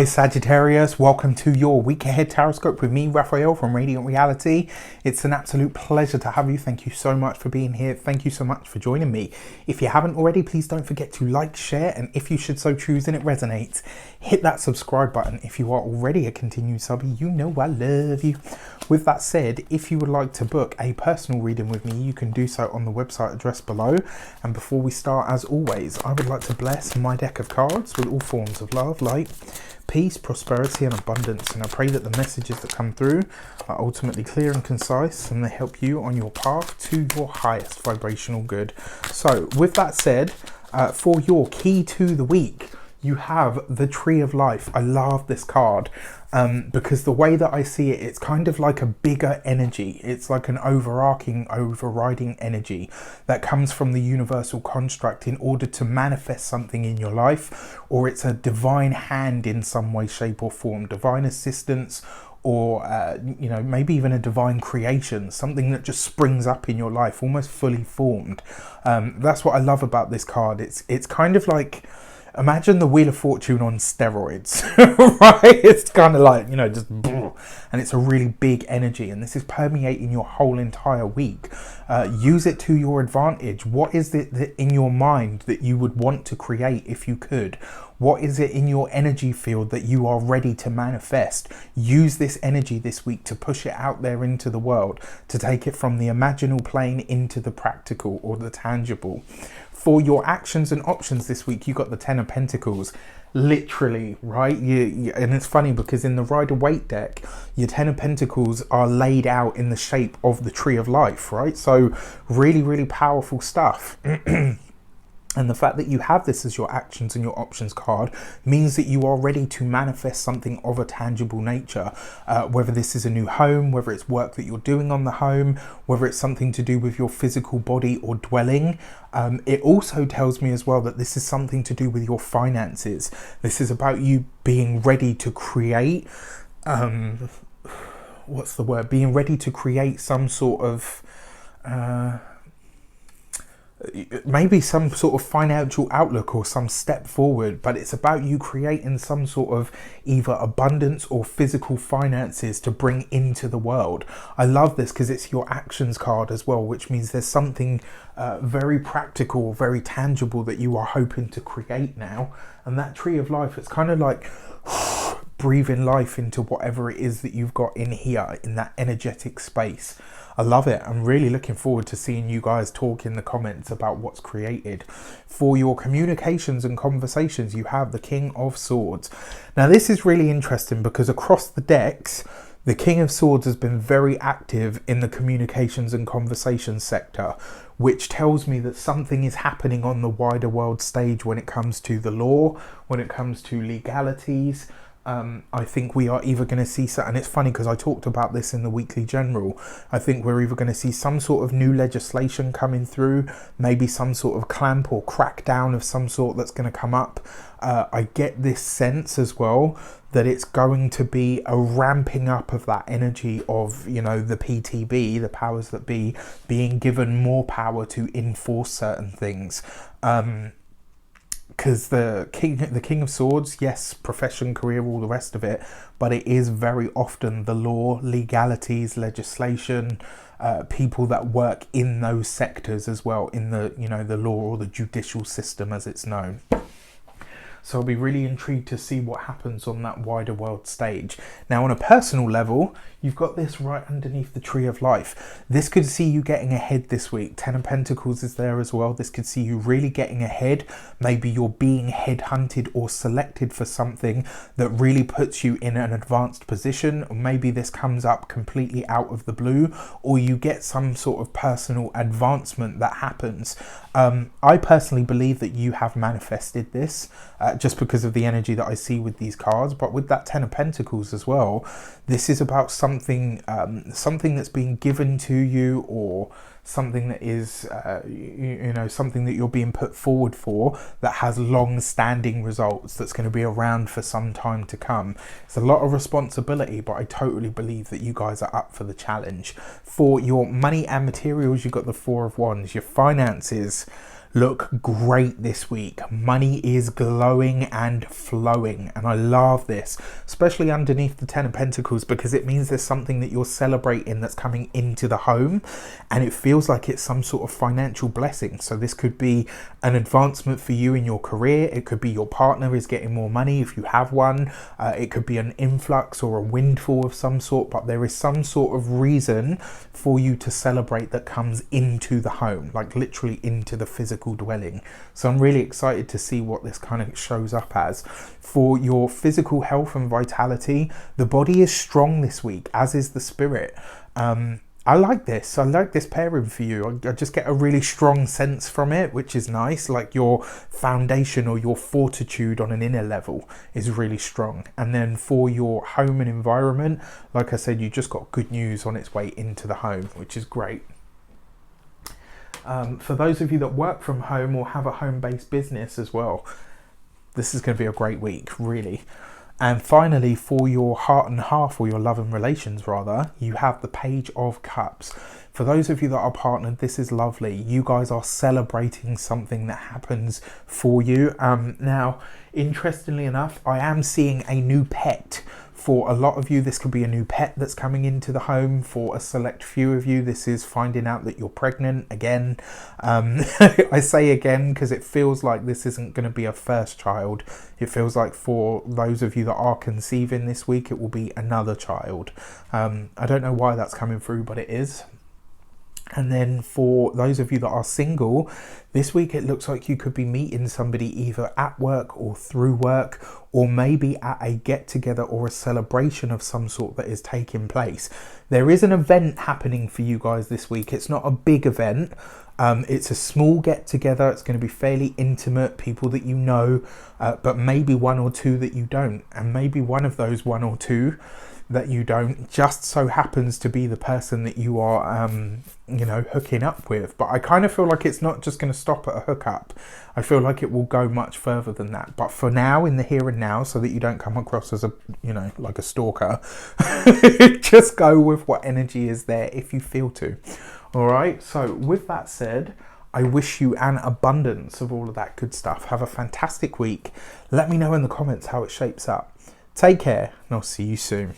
Hey Sagittarius, welcome to your week ahead tarot with me, Raphael from Radiant Reality. It's an absolute pleasure to have you. Thank you so much for being here. Thank you so much for joining me. If you haven't already, please don't forget to like, share, and if you should so choose and it resonates, hit that subscribe button. If you are already a continued subby, you know I love you. With that said, if you would like to book a personal reading with me, you can do so on the website address below. And before we start, as always, I would like to bless my deck of cards with all forms of love, light, peace, prosperity and abundance, and I pray that the messages that come through are ultimately clear and concise and they help you on your path to your highest vibrational good. So with that said, for your key to the week, you have the Tree of Life. I love this card because the way that I see it, it's kind of like a bigger energy. It's like an overriding energy that comes from the universal construct in order to manifest something in your life, or it's a divine hand in some way, shape or form, divine assistance, or maybe even a divine creation, something that just springs up in your life, almost fully formed. That's what I love about this card. It's kind of like, imagine the Wheel of Fortune on steroids, right? It's kind of like, just, and it's a really big energy, and this is permeating your whole entire week. Use it to your advantage. What is it that in your mind that you would want to create if you could? What is it in your energy field that you are ready to manifest? Use this energy this week to push it out there into the world, to take it from the imaginal plane into the practical or the tangible. For your actions and options this week, you got the Ten of Pentacles, literally, right? And it's funny because in the Rider-Waite deck, your Ten of Pentacles are laid out in the shape of the Tree of Life, right? So really, really powerful stuff. And the fact that you have this as your actions and your options card means that you are ready to manifest something of a tangible nature, whether this is a new home, whether it's work that you're doing on the home, whether it's something to do with your physical body or dwelling. It also tells me as well that this is something to do with your finances. This is about you being ready to create, being ready to create some sort of, maybe some sort of financial outlook or some step forward, but it's about you creating some sort of either abundance or physical finances to bring into the world. I love this because it's your actions card as well, which means there's something very practical, very tangible that you are hoping to create now. And that Tree of Life, it's kind of like breathing life into whatever it is that you've got in here, in that energetic space. I love it. I'm really looking forward to seeing you guys talk in the comments about what's created. For your communications and conversations, you have the King of Swords. Now this is really interesting because across the decks, the King of Swords has been very active in the communications and conversations sector, which tells me that something is happening on the wider world stage when it comes to the law, when it comes to legalities. I think we are either going to see, and it's funny because I talked about this in the weekly general, I think we're either going to see some sort of new legislation coming through, maybe some sort of clamp or crackdown of some sort that's going to come up. I get this sense as well that it's going to be a ramping up of that energy of, the PTB, the powers that be, being given more power to enforce certain things. Because the King of Swords, yes, profession, career, all the rest of it, but it is very often the law, legalities, legislation, people that work in those sectors as well, in the the law or the judicial system as it's known. So I'll be really intrigued to see what happens on that wider world stage. Now, on a personal level, you've got this right underneath the Tree of Life. This could see you getting ahead this week. Ten of Pentacles is there as well. This could see you really getting ahead. Maybe you're being headhunted or selected for something that really puts you in an advanced position. Or maybe this comes up completely out of the blue, or you get some sort of personal advancement that happens. I personally believe that you have manifested this just because of the energy that I see with these cards, but with that Ten of Pentacles as well, this is about something that's being given to you, or something that is something that you're being put forward for that has long-standing results, that's going to be around for some time to come. It's a lot of responsibility, but I totally believe that you guys are up for the challenge. For your money and materials, you've got the Four of Wands. Your finances, look great this week. Money is glowing and flowing, and I love this, especially underneath the Ten of Pentacles, because it means there's something that you're celebrating that's coming into the home, and it feels like it's some sort of financial blessing. So this could be an advancement for you in your career. It could be your partner is getting more money if you have one. It could be an influx or a windfall of some sort, but there is some sort of reason for you to celebrate that comes into the home, like literally into the physical dwelling. So I'm really excited to see what this kind of shows up as. For your physical health and vitality, the body is strong this week, as is the spirit. I like this. I like this pairing for you. I just get a really strong sense from it, which is nice. Like your foundation or your fortitude on an inner level is really strong. And then for your home and environment, like I said, you just got good news on its way into the home, which is great. For those of you that work from home or have a home-based business as well, this is going to be a great week, really. And finally, for your heart and half, or your love and relations rather, you have the Page of Cups. For those of you that are partnered, this is lovely. You guys are celebrating something that happens for you. Now, interestingly enough, I am seeing a new pet. For a lot of you, this could be a new pet that's coming into the home. For a select few of you, this is finding out that you're pregnant again. I say again because it feels like this isn't going to be a first child. It feels like for those of you that are conceiving this week, it will be another child. I don't know why that's coming through, but it is. And then for those of you that are single, this week it looks like you could be meeting somebody either at work or through work, or maybe at a get-together or a celebration of some sort that is taking place. There is an event happening for you guys this week. It's not a big event. It's a small get-together. It's going to be fairly intimate, people that you know, but maybe one or two that you don't. And maybe one of those one or two that you don't just so happens to be the person that you are, you know, hooking up with. But I kind of feel like it's not just going to stop at a hookup. I feel like it will go much further than that. But for now, in the here and now, so that you don't come across as a, you know, like a stalker, just go with what energy is there if you feel to. All right. So with that said, I wish you an abundance of all of that good stuff. Have a fantastic week. Let me know in the comments how it shapes up. Take care, and I'll see you soon.